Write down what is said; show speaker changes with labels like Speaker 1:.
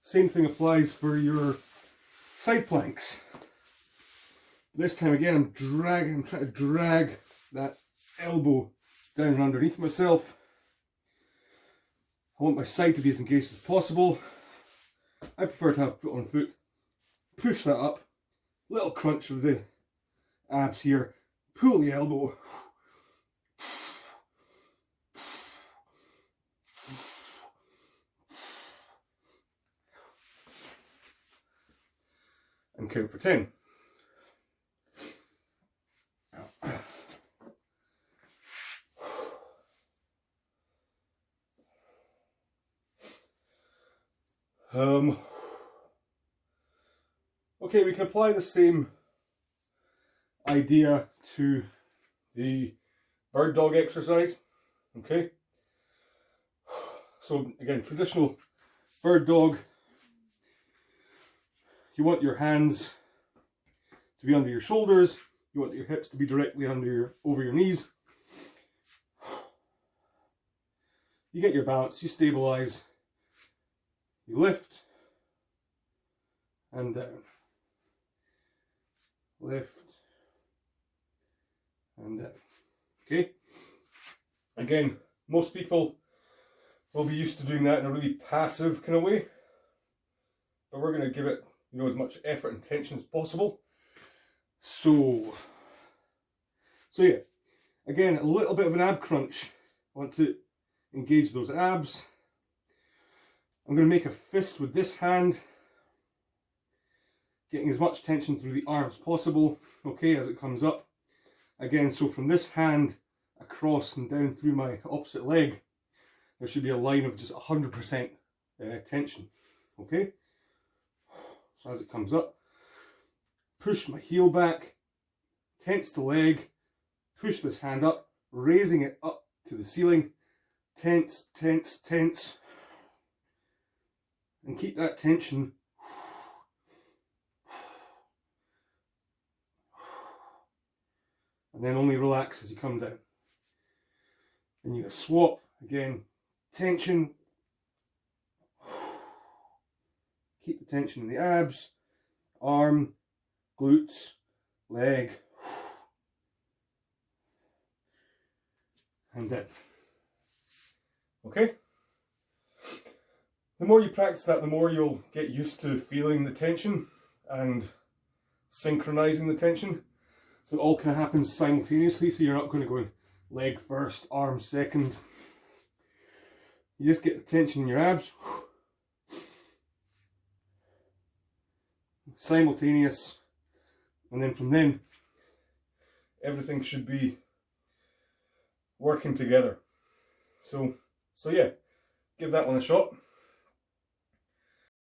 Speaker 1: Same thing applies for your side planks. This time again, I'm trying to drag that elbow down underneath myself. I want my side to be as engaged as possible. I prefer to have foot on foot. Push that up. Little crunch of the abs here. Pull the elbow. And count for 10. Okay, we can apply the same idea to the bird dog exercise. Okay, so again, traditional bird dog, you want your hands to be under your shoulders, you want your hips to be directly over your knees. You get your balance, you stabilize, you lift and down, lift and down. Okay, again, most people will be used to doing that in a really passive kind of way, but we're going to give it, you know, as much effort and tension as possible. So yeah, again, a little bit of an ab crunch. I want to engage those abs. I'm going to make a fist with this hand, getting as much tension through the arm as possible, okay, as it comes up. Again, so from this hand across and down through my opposite leg, there should be a line of just 100% tension, okay? So as it comes up, push my heel back, tense the leg, push this hand up, raising it up to the ceiling, tense, tense, tense, and keep that tension. And then only relax as you come down. Then you swap, again, tension. Keep the tension in the abs, arm, glutes, leg, and then. Okay? The more you practice that, the more you'll get used to feeling the tension and synchronizing the tension. So it all kind of happens simultaneously, so you're not going to go in leg first, arm second. You just get the tension in your abs. Simultaneous, and then from then everything should be working together. So yeah, give that one a shot.